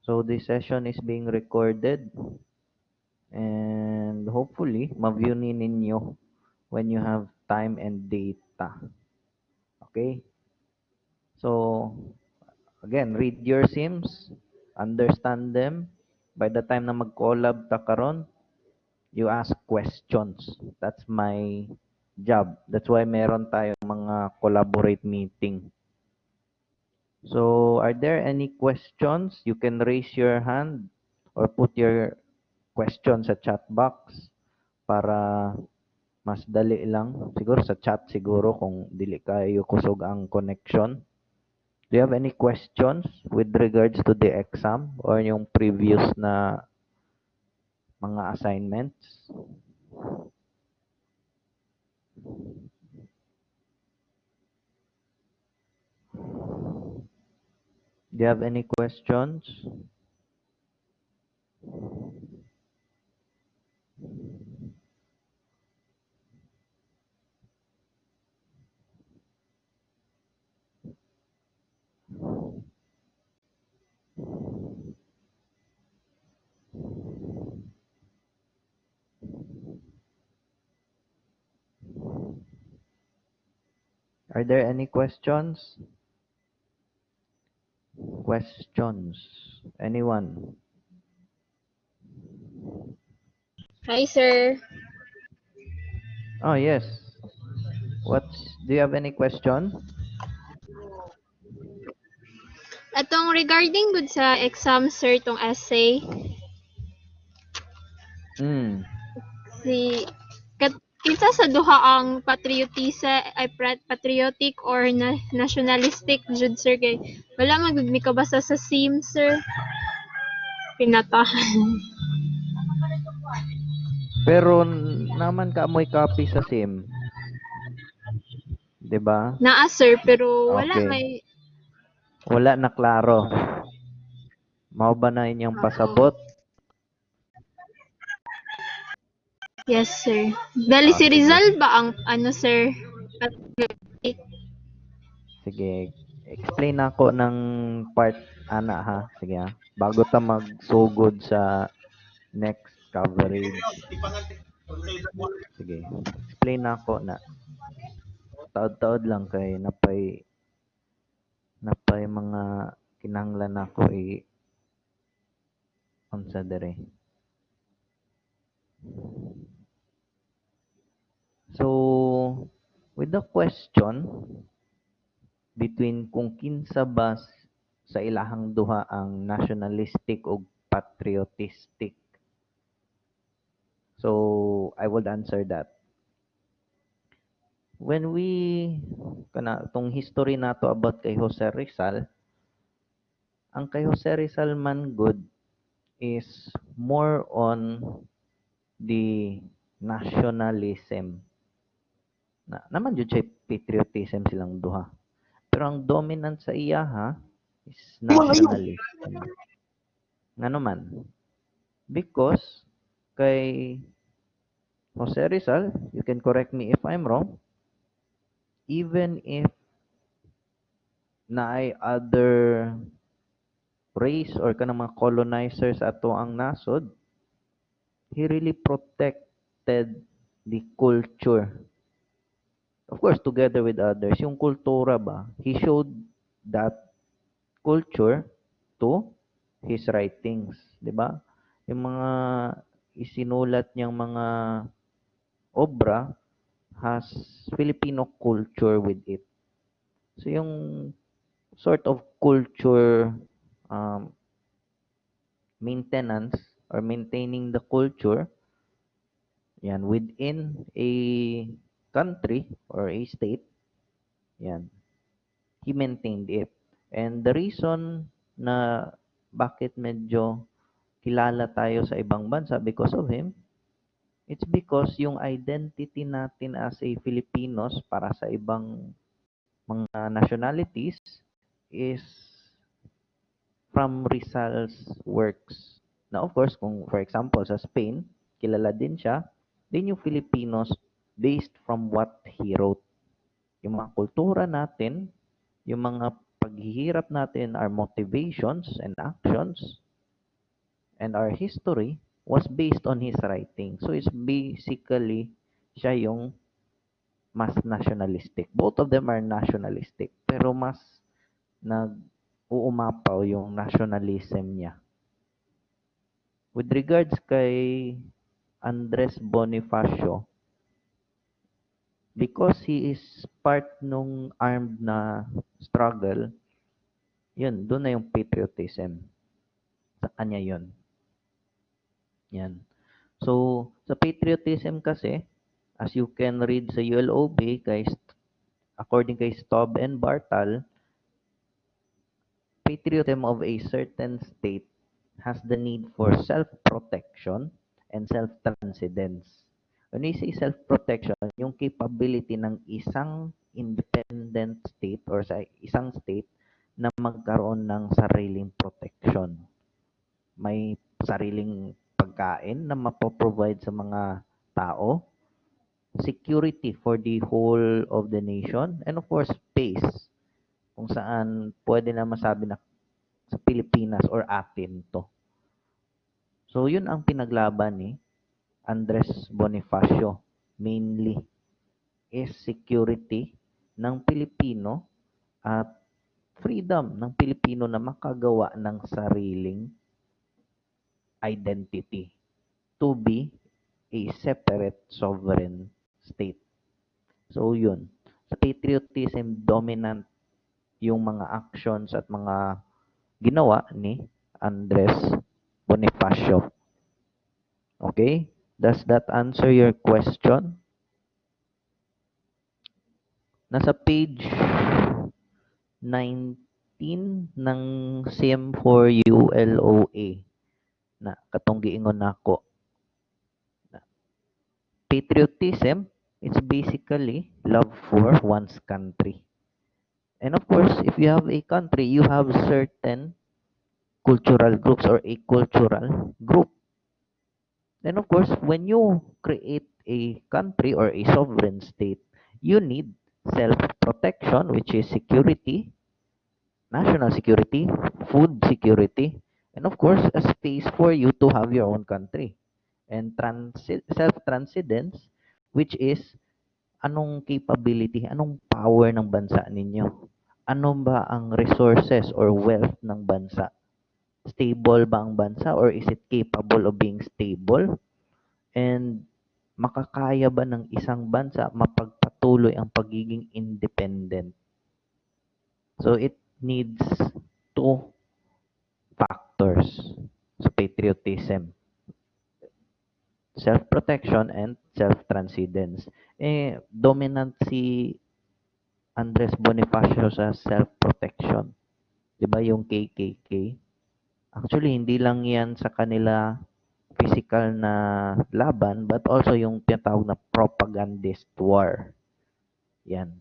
So this session is being recorded and hopefully ma-view ninyo when you have time and data. Okay? So again, read your sims, understand them. By the time na mag-collab ta karon, you ask questions. That's my job. That's why meron tayong mga collaborate meeting. So, are there any questions? You can raise your hand or put your question sa chat box para mas dali lang. Siguro sa chat siguro kung dili kayo kusog ang connection. Do you have any questions with regards to the exam or yung previous na mga assignments? Do you have any questions? Are there any questions? Questions? Anyone? Hi, sir. Oh, yes. Do you have any question? Atong regarding good sa exam, sir, tong essay, si kinsa sa duha ang patriotic or nationalistic jud, sir, kay wala man gud mi kabasa sa sim, sir. Pinatahan. Pero naman ka amoy copy sa SIM. 'Di ba? Naa, sir, pero wala Okay. may Wala na klaro. Mao ba na inyong pasabot? Yes, sir. Dali si Sige. Rizal ba ang ano, sir? Sige. Explain ako ng part ana ha. Sige ha. Bago ta magsugod sa next coverage. Sige. Explain ako na. Taod-taod lang kay napay mga kinahanglan ako unsa dere. So, with the question between kung kinsa ba sa ilahang duha ang nationalistic o patriotistic. So, I would answer that. When we tong history nato about kay Jose Rizal, ang kay Jose Rizal man good is more on the nationalism. Naman jud siya patriotism silang duha. Pero ang dominant sa iya is nationalism. Ngano man? Because kay Jose Rizal, you can correct me if I'm wrong, even if naay other race or kanang mga colonizers ato ang nasod, he really protected the culture. Of course, together with others. Yung kultura ba, he showed that culture to his writings, 'di ba? Yung mga isinulat niyang mga obra has Filipino culture with it. So yung sort of culture um, maintenance or maintaining the culture yan within a country or a state, yan, he maintained it. And the reason na bakit medyo kilala tayo sa ibang bansa because of him, it's because yung identity natin as a Filipinos para sa ibang mga nationalities is from Rizal's works. Now, of course, kung for example sa Spain, kilala din siya, din yung Filipinos based from what he wrote. Yung mga kultura natin, yung mga paghihirap natin, our motivations and actions and our history was based on his writing. So it's basically siya yung mas nationalistic. Both of them are nationalistic, pero mas nag-uumapaw yung nationalism niya. With regards kay Andres Bonifacio, because he is part nung armed na struggle, yun, doon na yung patriotism. Sa kanya yun. Yan. So, sa patriotism kasi, as you can read sa ULOB, according kay Staub and Bartal, patriotism of a certain state has the need for self-protection and self-transcendence. When we say self-protection, yung capability ng isang independent state or sa isang state na magkaroon ng sariling protection. May sariling pagkain na mapoprovide sa mga tao, security for the whole of the nation, and of course, space kung saan pwede na masabi na sa Pilipinas or atin to. So, yun ang pinaglaban ni Andres Bonifacio. Mainly is security ng Pilipino at freedom ng Pilipino na makagawa ng sariling identity to be a separate sovereign state. So, yun. Sa patriotism, dominant yung mga actions at mga ginawa ni Andres Bonifacio. Okay? Does that answer your question? Nasa page 19 ng SIM for ULOA na katong giingon nako. Patriotism, it's basically love for one's country. And of course, if you have a country, you have certain cultural groups or a cultural group. Then of course, when you create a country or a sovereign state, you need self-protection, which is security, national security, food security, and of course, a space for you to have your own country. And self-transcendence, which is anong capability, anong power ng bansa ninyo? Ano ba ang resources or wealth ng bansa? Stable ba ang bansa or is it capable of being stable? And makakaya ba ng isang bansa mapagpatuloy ang pagiging independent? So it needs two factors sa patriotism. Self-protection and self-transcendence. Dominant si Andres Bonifacio sa self-protection. 'Di ba yung KKK? Actually, hindi lang 'yan sa kanila physical na laban but also yung tinatawag na propagandist war. Yan.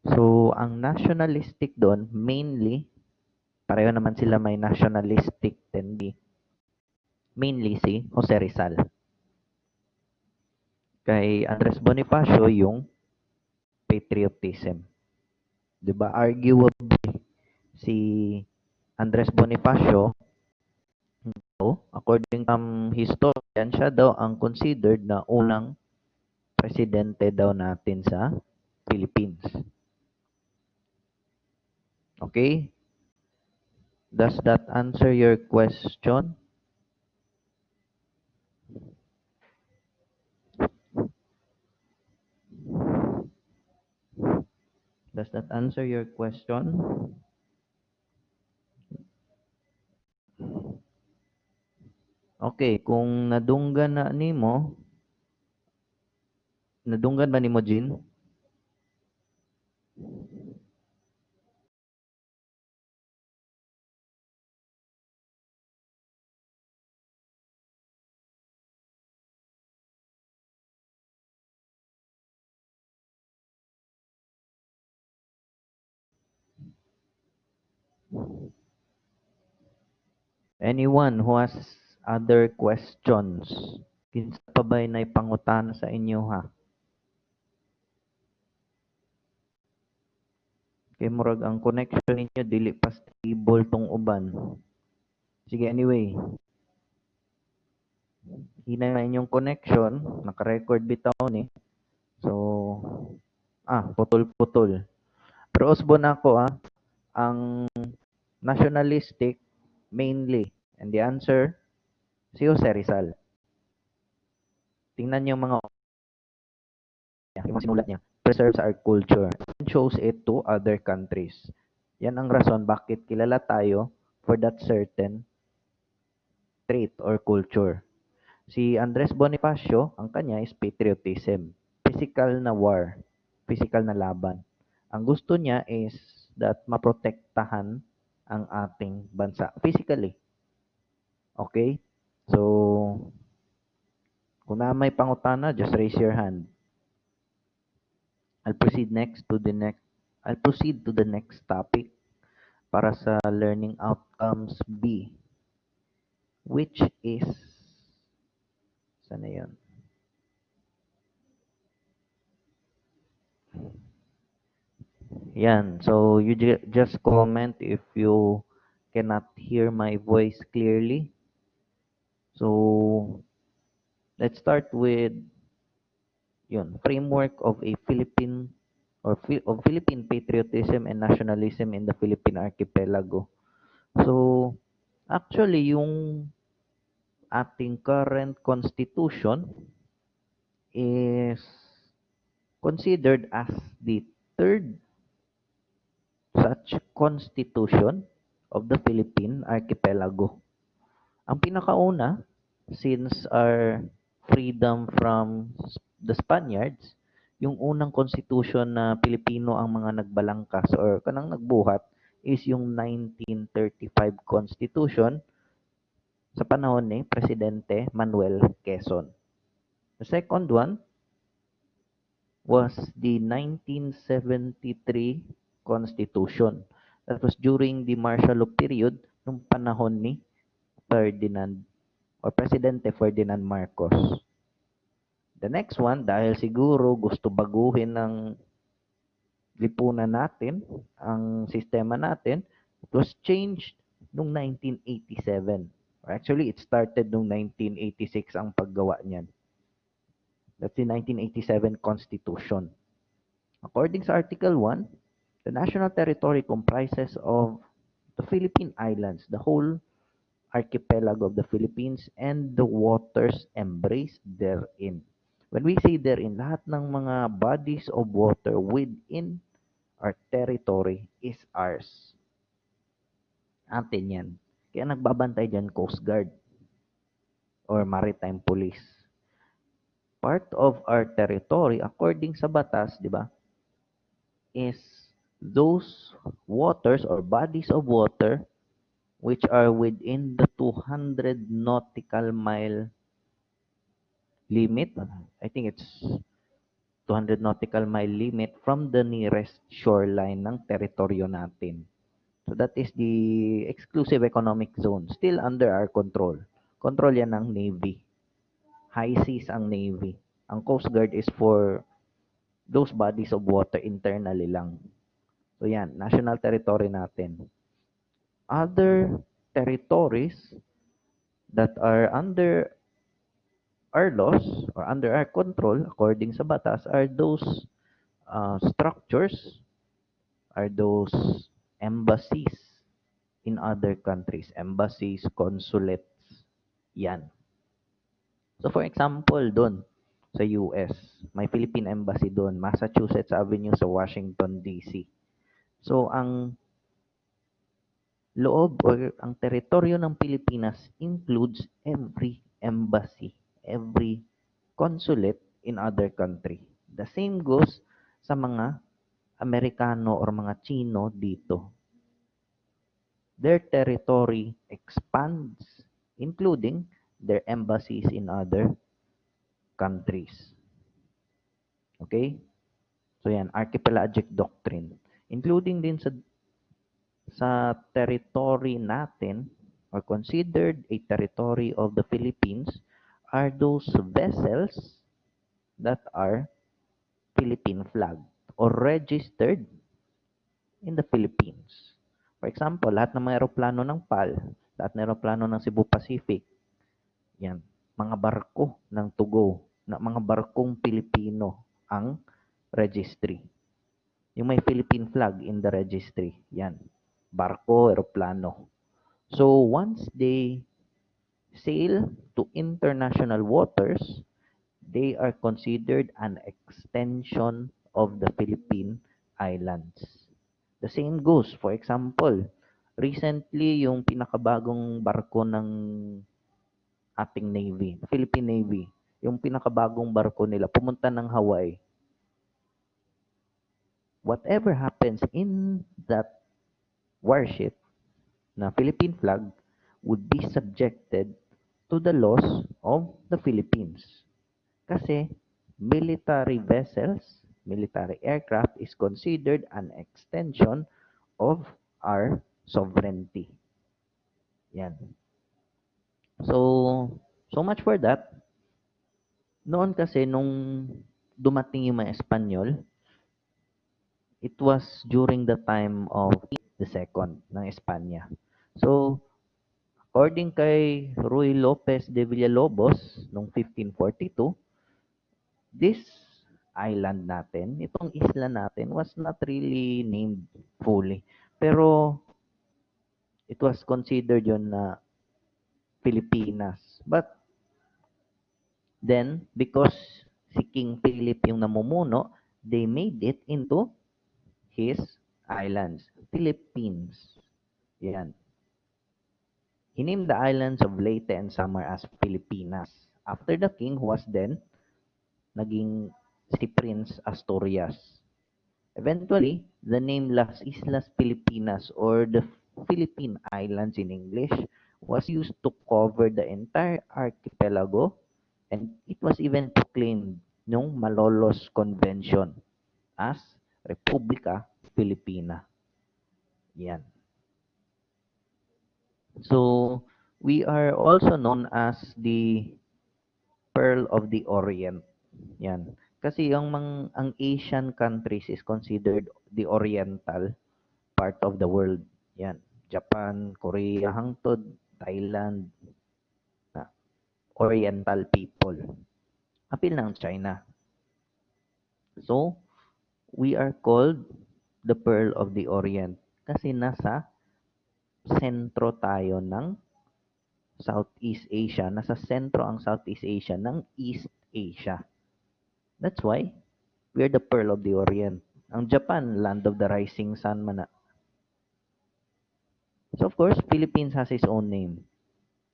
So, ang nationalistic doon, mainly, pareho naman sila may nationalistic tendency. Mainly si Jose Rizal. Kay Andres Bonifacio, yung patriotism. 'Di ba? Arguably, si Andres Bonifacio, according to historian, siya daw ang considered na unang presidente daw natin sa Philippines. Okay? Does that answer your question? Does that answer your question? Okay, kung nadunggan na nimo, nadunggan ba nimo Jean? Anyone who has other questions? Kinsa pa ba'y naipangutana sa inyo ha? Kay murag ang connection ninyo dili pa stable tong uban. Sige, anyway, hinay na inyong connection, naka-record bitaw ni. So, putol-putol. Pero usbo na ako ang nationalistic mainly. And the answer, si Jose Rizal. Tingnan niyo yung mga sinulat niya. Preserves our culture and shows it to other countries. Yan ang rason bakit kilala tayo for that certain trait or culture. Si Andres Bonifacio, ang kanya is patriotism. Physical na war. Physical na laban. Ang gusto niya is that maprotektahan ang ating bansa. Physically. Okay? So, kung na may pangutana, just raise your hand. I'll proceed to the next topic para sa learning outcomes B, which is, sana yun? Yan. So, you just comment if you cannot hear my voice clearly. So, let's start with yun, framework of a Philippine of Philippine patriotism and nationalism in the Philippine archipelago. So, actually, yung ating current constitution is considered as the third such constitution of the Philippine archipelago. Ang pinakauna, since our freedom from the Spaniards, yung unang constitution na Pilipino ang mga nagbalangkas or kanang nagbuhat is yung 1935 Constitution sa panahon ni Presidente Manuel Quezon. The second one was the 1973 Constitution. That was during the martial law period nung panahon ni Ferdinand or Presidente Ferdinand Marcos. The next one, dahil siguro gusto baguhin ng lipunan natin, ang sistema natin, it was changed noong 1987. Actually, it started noong 1986 ang paggawa niyan. That's the 1987 Constitution. According sa Article 1, the national territory comprises of the Philippine Islands, the whole archipelago of the Philippines, and the waters embraced therein. When we say therein, lahat ng mga bodies of water within our territory is ours. Atin yan. Kaya nagbabantay dyan Coast Guard or Maritime Police. Part of our territory, according sa batas, di ba, is those waters or bodies of water which are within the 200 nautical mile limit. I think it's 200 nautical mile limit from the nearest shoreline ng teritoryo natin. So that is the exclusive economic zone, still under our control. Control yan ng Navy. High seas ang Navy. Ang Coast Guard is for those bodies of water internally lang. So yan, national territory natin. Other territories that are under our laws or under our control according sa batas are those structures, are those embassies in other countries, embassies, consulates, yan. So for example, doon sa US, may Philippine Embassy doon, Massachusetts Avenue sa Washington, D.C. So ang loob or ang teritoryo ng Pilipinas includes every embassy, every consulate in other country. The same goes sa mga Amerikano or mga Chino dito. Their territory expands, including their embassies in other countries. Okay? So yan, archipelagic doctrine. Including din sa territory natin or considered a territory of the Philippines are those vessels that are Philippine flagged or registered in the Philippines. For example, lahat ng mga aeroplano ng PAL, lahat ng eroplano ng Cebu Pacific, yan, mga barko ng Tugo, na mga barkong Pilipino ang registry. Yung may Philippine flag in the registry, yan, barko, eroplano. So once they sail to international waters, they are considered an extension of the Philippine Islands. The same goes, for example, recently yung pinakabagong barko ng ating Navy, Philippine Navy, yung pinakabagong barko nila, pumunta ng Hawaii. Whatever happens in that warship na Philippine flag would be subjected to the laws of the Philippines. Kasi military vessels, military aircraft is considered an extension of our sovereignty. Yan. So much for that. Noon kasi nung dumating yung mga Espanyol, it was during the time of the second ng Espanya. So, according kay Ruy Lopez de Villalobos noong 1542, this island natin, itong isla natin was not really named fully. Pero it was considered yun na Pilipinas. But then, because si King Philip yung namumuno, they made it into his islands, Philippines. Yan. He named the islands of Leyte and Samar as Pilipinas. After the king who was then naging si Prince Asturias. Eventually, the name Las Islas Filipinas or the Philippine Islands in English was used to cover the entire archipelago, and it was even proclaimed nung Malolos Convention as Republika Filipina. Yan. So, we are also known as the Pearl of the Orient. Yan. Kasi ang Asian countries is considered the oriental part of the world. Yan. Japan, Korea, hangtod, Thailand, na oriental people. Apil ng China. So, we are called the Pearl of the Orient kasi nasa sentro tayo ng Southeast Asia. Nasa sentro ang Southeast Asia ng East Asia. That's why we are the Pearl of the Orient. Ang Japan, land of the rising sun man na. So of course, Philippines has its own name.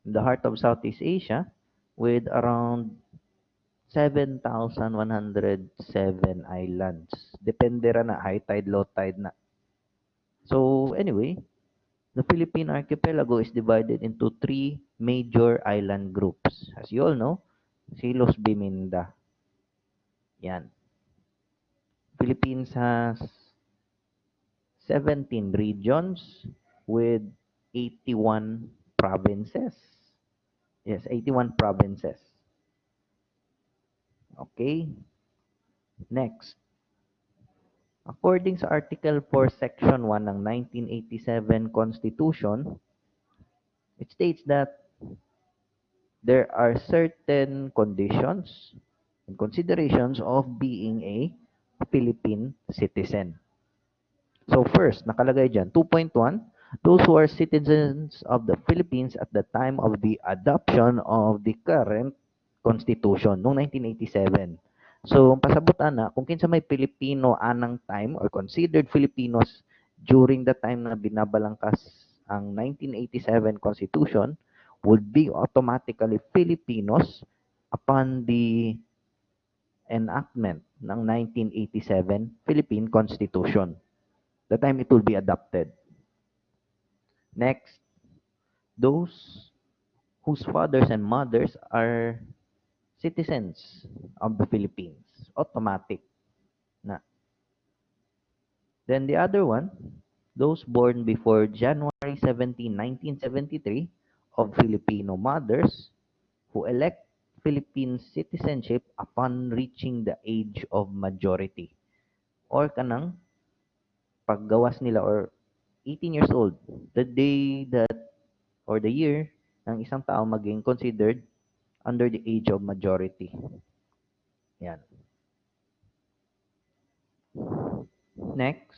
In the heart of Southeast Asia, with around 7,107 islands. Depende ra na, high tide, low tide na. So anyway, the Philippine archipelago is divided into three major island groups. As you all know, Silos Biminda. Yan. Philippines has 17 regions with 81 provinces. Yes, 81 provinces. Okay. Next. According sa Article 4, Section 1 ng 1987 Constitution, it states that there are certain conditions and considerations of being a Philippine citizen. So first, nakalagay dyan, 2.1, those who are citizens of the Philippines at the time of the adoption of the current Constitution noong 1987. So, pasabutan na, kung kinsa may Pilipino anang time or considered Filipinos during the time na binabalangkas ang 1987 Constitution would be automatically Filipinos upon the enactment ng 1987 Philippine Constitution. The time it will be adopted. Next, those whose fathers and mothers are citizens of the Philippines. Automatic na. Then the other one, those born before January 17, 1973 of Filipino mothers who elect Philippine citizenship upon reaching the age of majority. Or kanang paggawas nila or 18 years old, the day that or the year ng isang tao maging considered under the age of majority. Yan. Next,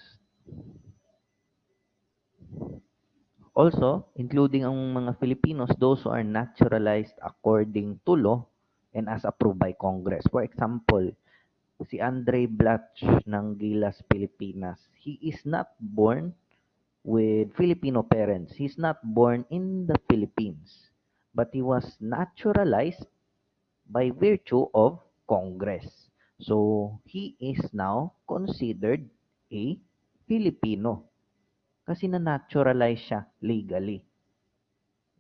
also, including ang mga Filipinos, those who are naturalized according to law and as approved by Congress. For example, si Andre Blatch ng Gilas, Pilipinas. He is not born with Filipino parents. He's not born in the Philippines, but he was naturalized by virtue of Congress. So, he is now considered a Filipino kasi na-naturalize siya legally.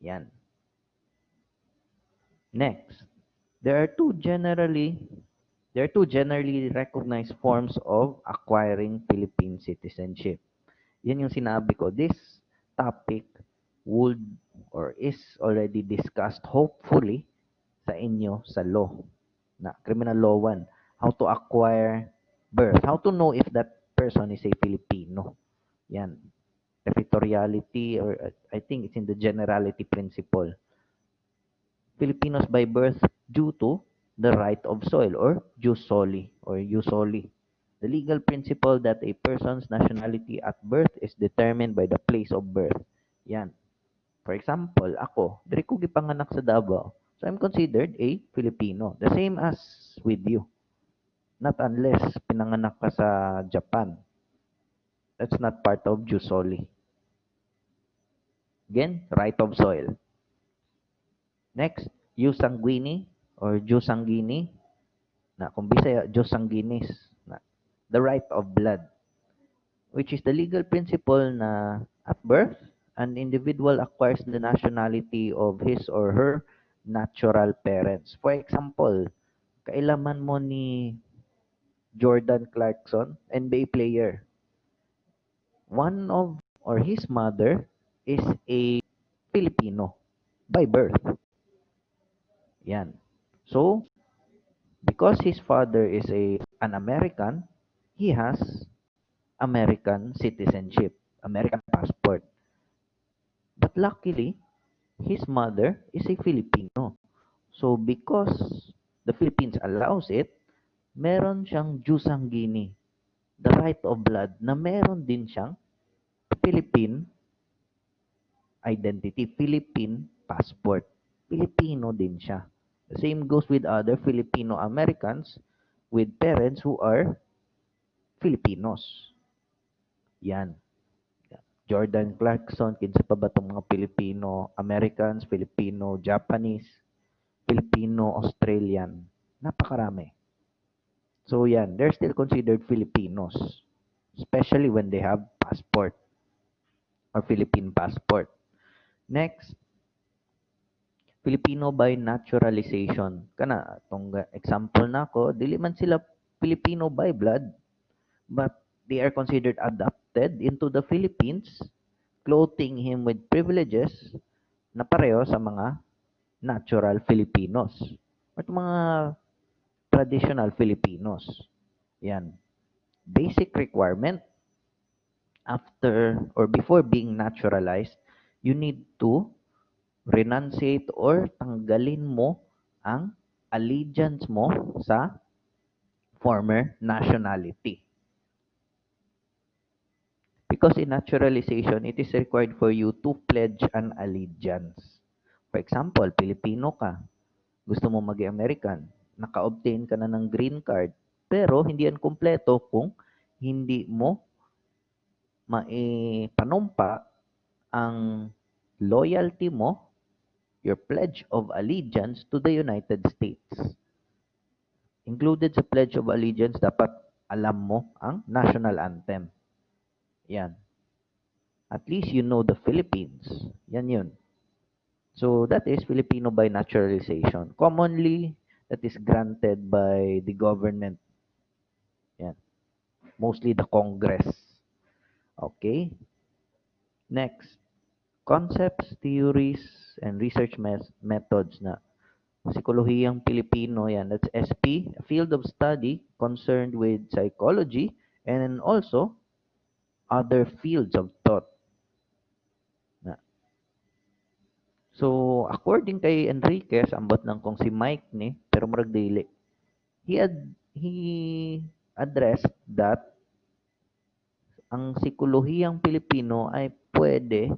Yan. Next, there are two generally recognized forms of acquiring Philippine citizenship. Yan yung sinabi ko. This topic would or is already discussed hopefully sa inyo sa law, na criminal law 1, how to acquire birth, how to know if that person is a Filipino. Yan. Territoriality, or I think it's in the generality principle. Filipinos by birth due to the right of soil or jus soli or jus soli. The legal principle that a person's nationality at birth is determined by the place of birth. Yan. For example, ako, diri ko gipanganak sa Davao. So I'm considered a Filipino. The same as with you. Not unless pinanganak ka sa Japan. That's not part of jus soli. Again, right of soil. Next, jus sanguini or jus sanguini. Na kung Bisaya, jus sanguinis. Na, the right of blood. Which is the legal principle na at birth, an individual acquires the nationality of his or her natural parents. For example, kailaman mo ni Jordan Clarkson, NBA player. One of or his mother is a Filipino by birth. Yan. So, because his father is an American, he has American citizenship, American passport. But luckily, his mother is a Filipino. So because the Philippines allows it, meron siyang jus sanguini, the right of blood, na meron din siyang Philippine identity, Philippine passport. Filipino din siya. The same goes with other Filipino Americans with parents who are Filipinos. Yan. Jordan Clarkson, kinsa pa ba itong mga Filipino Americans, Filipino Japanese, Filipino Australian. Napakarami. So yan, they're still considered Filipinos, especially when they have passport or Philippine passport. Next, Filipino by naturalization. Kana, itong example na ko, dili man sila Filipino by blood, but they are considered adopted into the Philippines, clothing him with privileges na pareho sa mga natural Filipinos at mga traditional Filipinos. Yan. Basic requirement after or before being naturalized, you need to renunciate or tanggalin mo ang allegiance mo sa former nationality. Because in naturalization, it is required for you to pledge an allegiance. For example, Pilipino ka, gusto mo maging American, naka-obtain ka na ng green card, pero hindi yan kumpleto kung hindi mo maipanumpa ang loyalty mo, your pledge of allegiance to the United States. Included sa pledge of allegiance, dapat alam mo ang national anthem. Yan. At least you know the Philippines. Yan yun. So that is Filipino by naturalization. Commonly, that is granted by the government. Yan. Mostly the Congress. Okay? Next, concepts, theories, and research methods na Psikolohiyang Pilipino, yan. That's SP, a field of study concerned with psychology and also other fields of thought. Na, according kay Enriquez, ambot lang kung si Mike ni, pero murag dili. He addressed that ang psikolohiyang Pilipino ay pwede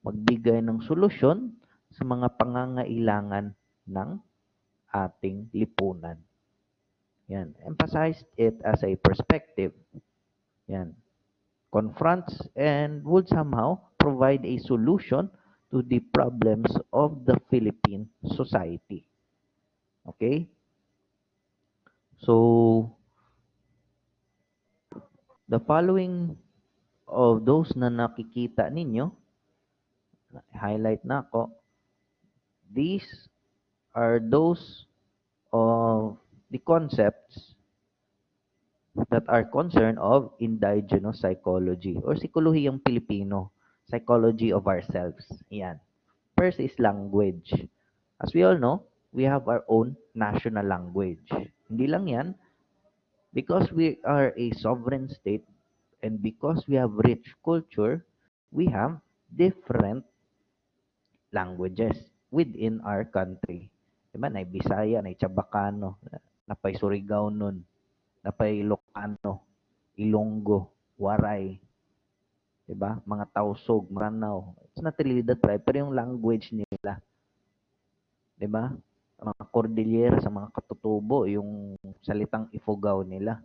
magbigay ng solusyon sa mga pangangailangan ng ating lipunan. Yan. Emphasized it as a perspective. Yan. Confronts and would somehow provide a solution to the problems of the Philippine society. Okay? So, the following of those na nakikita ninyo, highlight na ako, these are those of the concepts that are concerned of indigenous psychology or psikolohiyang Pilipino, psychology of ourselves. Yan. First is language. As we all know, we have our own national language. Hindi lang yan, because we are a sovereign state and because we have rich culture, we have different languages within our country. Diba? Nay Bisaya, nay Chabacano, napay Surigao nun, napay Ilocano, Ilonggo, Waray, diba? Mga Tausog, Maranao. It's not really the tribe, pero yung language nila. Diba? Mga Cordillera sa mga katutubo, yung salitang Ifugao nila.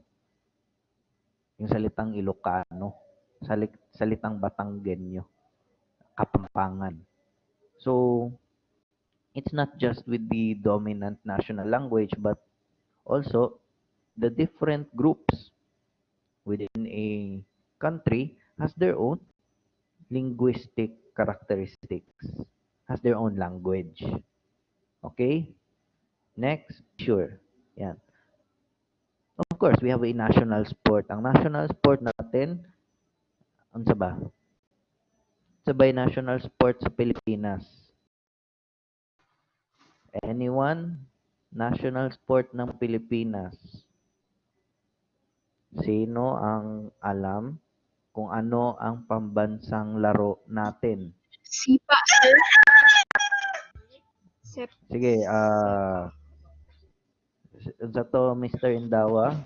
Yung salitang Ilocano, salitang Batanggenyo, Kapampangan. So, it's not just with the dominant national language, but also the different groups within a country has their own linguistic characteristics, has their own language. Okay? Next, sure. Yan. Of course, we have a national sport. Ang national sport natin, ano ba? Sabay national sport sa Pilipinas. Anyone? National sport ng Pilipinas. Sino ang alam kung ano ang pambansang laro natin? Sipa, sir. Sep. Sige, sa to, Mr. Indawa,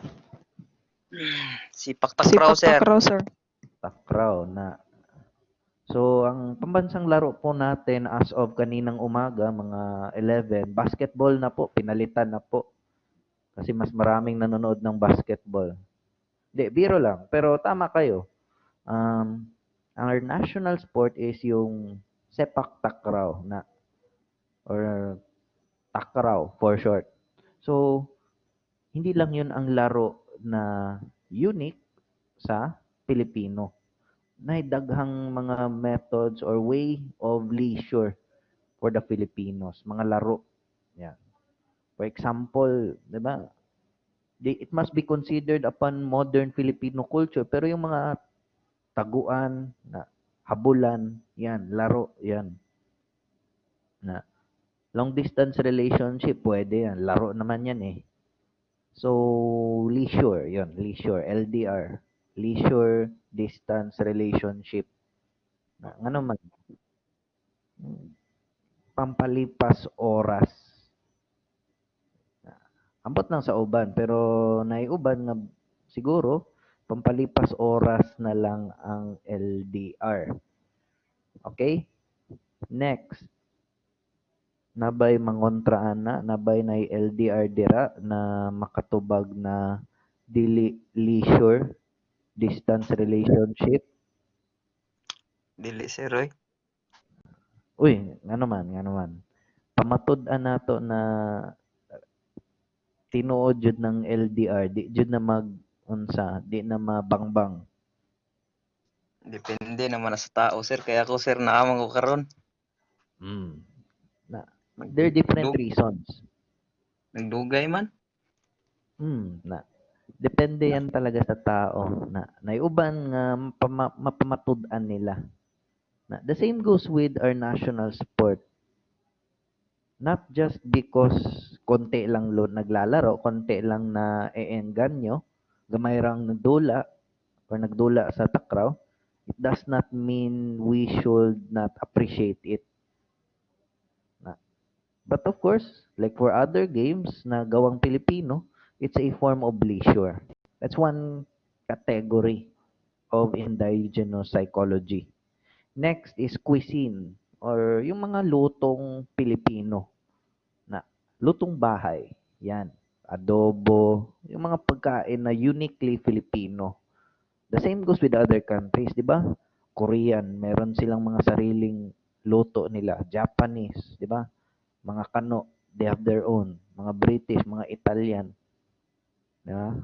Sipak takraw, sir. takraw, sir. takraw na. So, ang pambansang laro po natin as of kaninang umaga, mga 11, basketball na po, pinalitan na po. Kasi mas maraming nanonood ng basketball. Hindi, biro lang. Pero tama kayo. Our national sport is yung sepak takraw na, or takraw for short. So, hindi lang yun ang laro na unique sa Pilipino. Daghang mga methods or way of leisure for the Filipinos, mga laro. Yan. For example, 'di ba? It must be considered upon modern Filipino culture, pero yung mga taguan, na habulan, yan, laro, yan. Na long distance relationship, pwede yan, laro naman yan eh. So, leisure, yon, leisure, LDR, leisure distance relationship. Ano man, pampalipas oras. Ambot lang sa uban, pero naiuban nga siguro pampalipas oras na lang ang LDR. Okay? Next, nabay mangontraan na, nabay na LDR dira na makatubag na dili leisure distance relationship. Dili, sir, oy. Uy, nga naman. Pamatud-an nato na tinuod jud ng LDR, di jud na unsa, di na mabangbang. Depende naman na sa tao, sir. Kaya ako, sir, naamang ko karon. Na, there are different Nagdug- reasons. Nagdugay man. Na depende yan talaga sa tao na naiuban nga mapamatud-an nila. Na the same goes with our national sport. Not just because konti lang naglalaro, konti lang na eengganyo, gamay rang nagdula or nagdula sa takraw, it does not mean we should not appreciate it. Na But of course, like for other games na gawang Pilipino, it's a form of leisure. That's one category of indigenous psychology. Next is cuisine or yung mga lutong Pilipino na lutong bahay. Yan, adobo, yung mga pagkain na uniquely Filipino. The same goes with other countries, di ba? Korean, meron silang mga sariling luto nila. Japanese, di ba? Mga kano, they have their own. Mga British, mga Italian, di ba?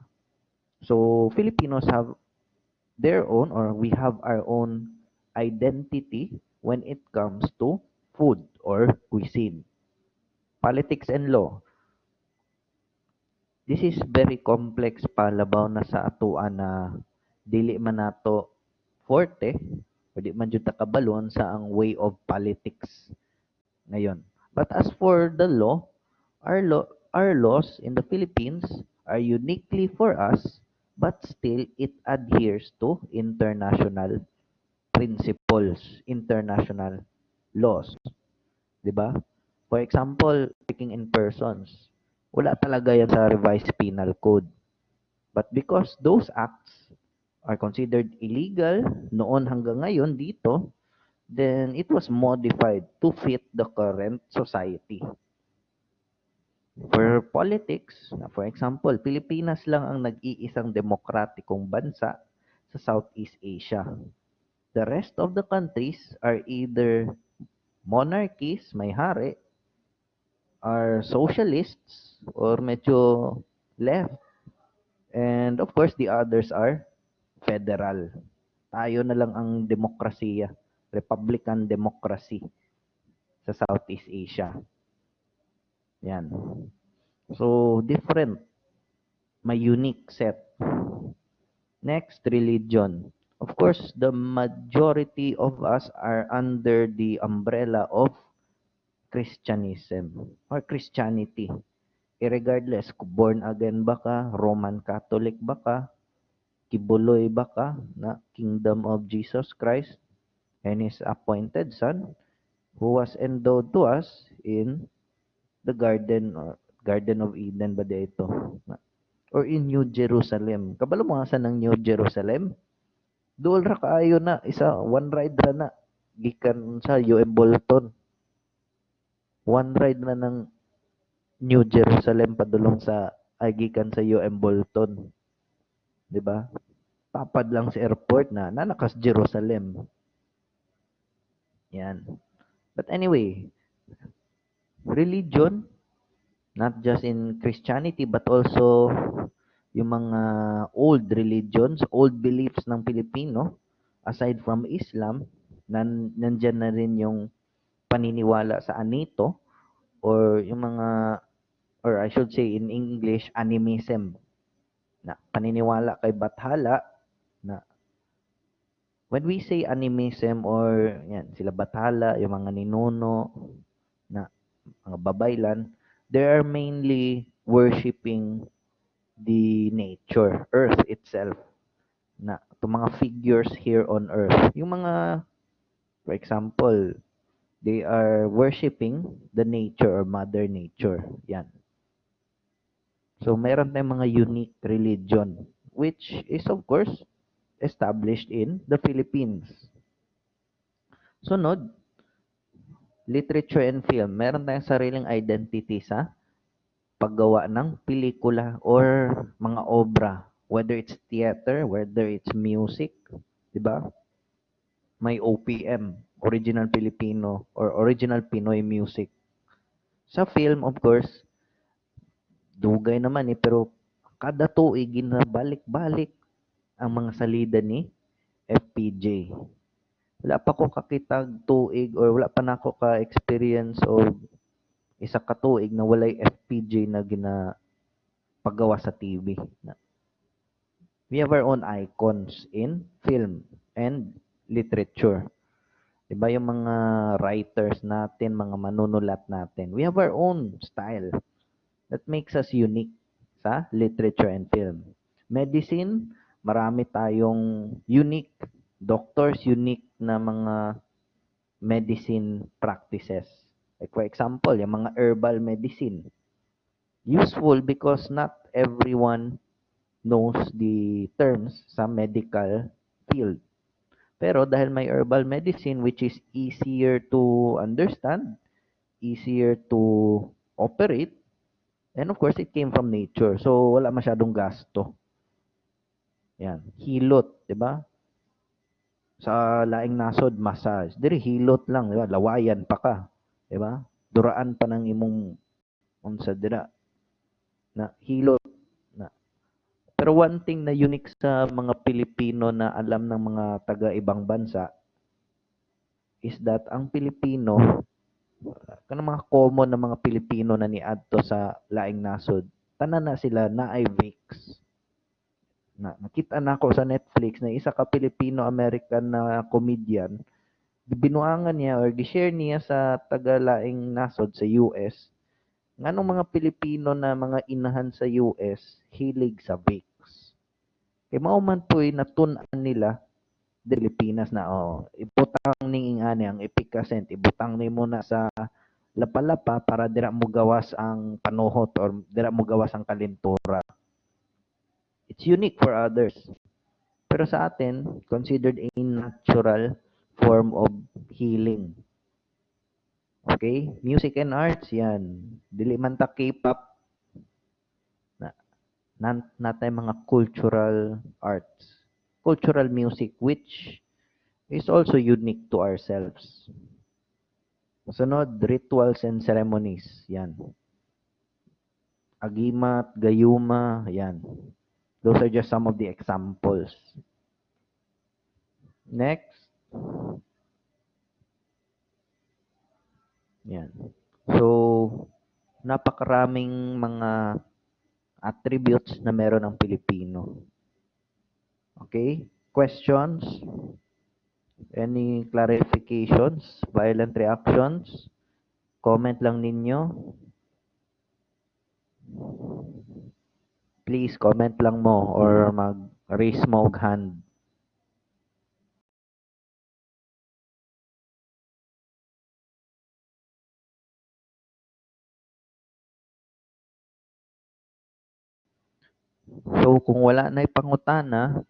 So, Filipinos have their own or we have our own identity when it comes to food or cuisine. Politics and law. This is very complex palabaw na sa atuan na dili man nato forte o di man jud ta kabalon sa ang way of politics ngayon. But as for the law, our laws in the Philippines are uniquely for us, but still it adheres to international principles, international laws, 'di ba? For example, speaking in persons, wala talaga yan sa revised penal code. But because those acts are considered illegal noon hanggang ngayon dito, then it was modified to fit the current society. For politics, for example, Pilipinas lang ang nag-iisang demokratikong bansa sa Southeast Asia. The rest of the countries are either monarchies, may hari, are socialists, or medyo left. And of course, the others are federal. Tayo na lang ang demokrasiya, Republican democracy sa Southeast Asia. Yan. So, different. May unique set. Next, religion. Of course, the majority of us are under the umbrella of Christianism or Christianity. Irregardless, kung born again ba ka, Roman Catholic ba ka, kibuloy ba ka na Kingdom of Jesus Christ and His appointed Son who was endowed to us in the garden or Garden of Eden ba dito? Or in New Jerusalem. Kabalo mo nga sa ng New Jerusalem? Dool ra kaayo na isa one ride ra na gikan sa UM Bolton. One ride na ng New Jerusalem padulong sa ay gikan sa UM Bolton. 'Di ba? Tapad lang sa airport na nanakas Jerusalem. Yan. But anyway, religion, not just in Christianity but also yung mga old religions, old beliefs ng Pilipino, aside from Islam, nandyan na rin yung paniniwala sa anito or yung mga, or I should say in English, animism, na paniniwala kay Bathala na when we say animism or yan, sila Bathala, yung mga ninuno na mga babaylan, they are mainly worshiping the nature, earth itself, na itong mga figures here on earth. Yung mga, for example, they are worshiping the nature or mother nature. Yan. So, meron tayong mga unique religion, which is of course established in the Philippines. Sunod, literature and film. Meron tayong sariling identity sa paggawa ng pelikula or mga obra, whether it's theater, whether it's music, 'di ba? May OPM, original Filipino or original Pinoy music. Sa film, of course, dugay naman pero kada tuig ginabalik-balik ang mga salida ni FPJ. Wala pa ko kakitag tuig or wala pa na ako ka-experience o isa ka tuig na walay FPJ na paggawa sa TV. We have our own icons in film and literature. Diba yung mga writers natin, mga manunulat natin. We have our own style that makes us unique sa literature and film. Medicine, marami tayong unique doctors, unique na mga medicine practices. Like for example, yung mga herbal medicine. Useful because not everyone knows the terms sa medical field. Pero dahil may herbal medicine which is easier to understand, easier to operate, and of course, it came from nature. So, wala masyadong gasto. Yan. Hilot, di ba? Sa laing nasod, massage. Diri, hilot lang, di ba? Lawayan pa ka. Di ba? Duraan pa ng imong unsa dira na hilot na. Pero one thing na unique sa mga Pilipino na alam ng mga taga ibang bansa is that ang Pilipino, kanang mga common na mga Pilipino na niadto sa laing nasod, tanan na sila na ay Vicks. Nakita na ako sa Netflix na isa ka Filipino-American na comedian, binuangan niya or gi-share niya sa taga-laing nasod sa US, nganong mga Pilipino na mga inahan sa US, hilig sa Vicks. Kay mao man po'y natun-an nila di Pilipinas na ibutang ning ingani ang epikasent, ibutang ni mo na sa lapalapa para dira mo gawas ang panuhot or dira mo gawas ang kalintura. It's unique for others. Pero sa atin, considered a natural form of healing. Okay? Music and arts, yan. Dili man ta K-pop, natay mga cultural arts. Cultural music, which is also unique to ourselves. Sunod, rituals and ceremonies. Yan. Agimat, gayuma, yan. Those are just some of the examples. Next. Yan. So, napakaraming mga attributes na meron ng Pilipino. Okay? Questions? Any clarifications? Violent reactions? Comment lang ninyo. Please, comment lang mo or mag-raise mo og hand. So, kung wala na ipangutana,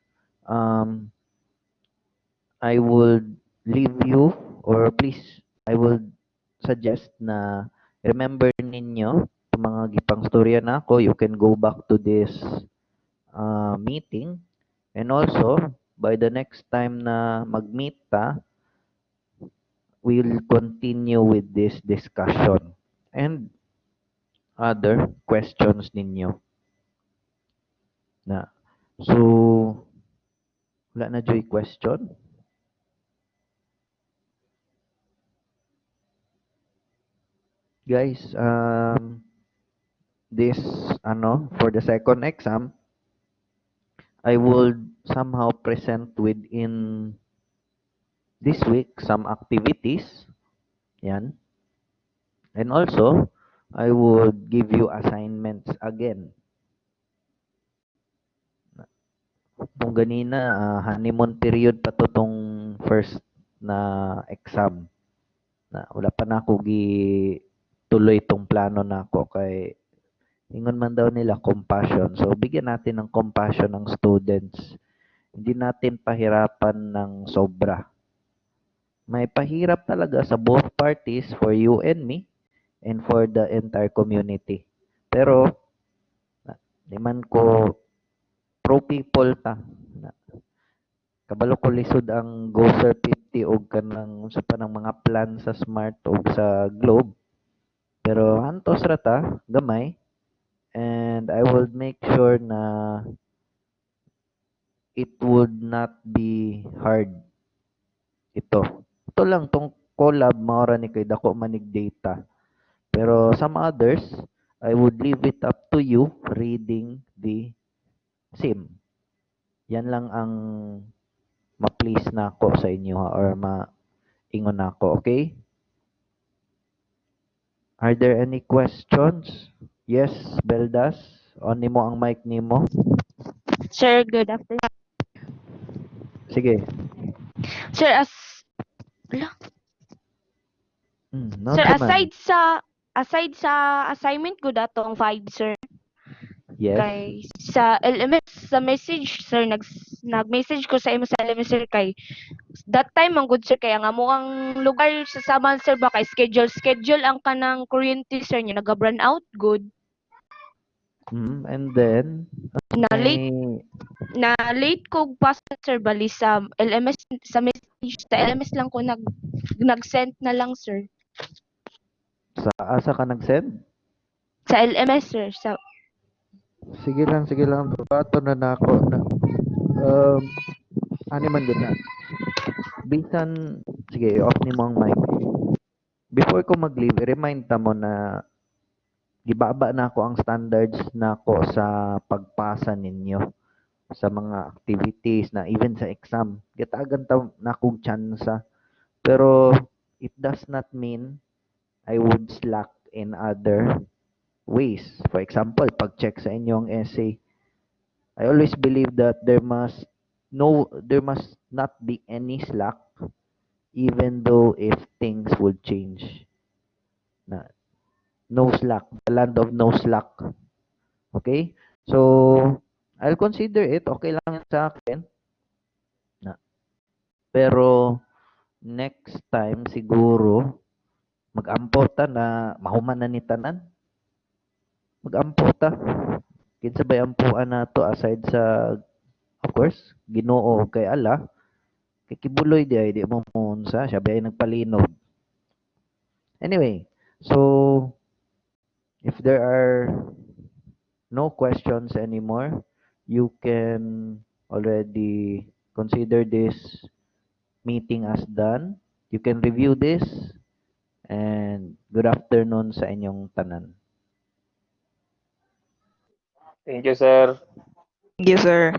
I would leave you, or please, I would suggest na remember ninyo, yung mga gipang storya na ako, you can go back to this meeting. And also, by the next time na mag-meet ta, we'll continue with this discussion and other questions ninyo. So, wala na joy question? Guys, this, for the second exam, I would somehow present within this week some activities. Yan. And also, I would give you assignments again. Kung ganina, honeymoon period pa to tong first na exam. Wala pa na ako tuloy tong plano na ako kay ingon man daw nila compassion. So, bigyan natin ng compassion ng students. Hindi natin pahirapan ng sobra. May pahirap talaga sa both parties, for you and me, and for the entire community. Pero, di man ko pro people ta. Kabalo ko lisod ang Go Sir 50 og kanang sa pa ng mga plan sa Smart o sa Globe. Pero hantos ra ta, gamay. And I will make sure na it would not be hard. Ito lang tong collab maora ni kay dako manig data. Pero some others, I would leave it up to you reading the sim. Yan lang ang ma-please na ako sa inyo or ma-ingon na ako, okay? Are there any questions? Yes, Beldas? On nimo ang mic nimo. Sir, good afternoon. Sige. Sir, ala, No Sir, sa man. aside sa assignment ko datong 5, sir. Yes. Kay sa LMS sa message, sir, nag-message ko sa imo sa LMS, sir, kay that time ang good, sir, kaya nga mo ang lugar sa Samal, sir, ba kay schedule ang kanang kuryente, sir, niya naga-burn out good. And then, Na late may na late ko pasok, sir, bali sa LMS, sa message sa LMS lang ko nag-send na lang, sir. sa asa ka nag-send? Sa LMS, sir, sa Sige lang. Bato na nako na. Um, ano man gud na. Bisan, sige, off ni mo ang mic. Before ko mag-leave, remind ta mo na gibaba na ako ang standards nako sa pagpasa ninyo sa mga activities na even sa exam. Gitagan ta na kong tsansa. Pero it does not mean I would slack in other ways. For example, pag-check sa inyong essay, I always believe that there must not be any slack even though if things would change. Na no slack, the land of no slack. Okay? So, I'll consider it. Okay lang yan sa akin. Na, pero, next time, siguro, mag-ampo ta na mahuman na ni tanan. Mag-ampo ta. Kinsa bay ampuan na to aside sa, of course, Ginoo kay Allah. Kay kibuloy di ay di mo munsa. Siya bay nagpalinog. Anyway, so, if there are no questions anymore, you can already consider this meeting as done. You can review this and good afternoon sa inyong tanan. Thank you, sir. Thank you, sir.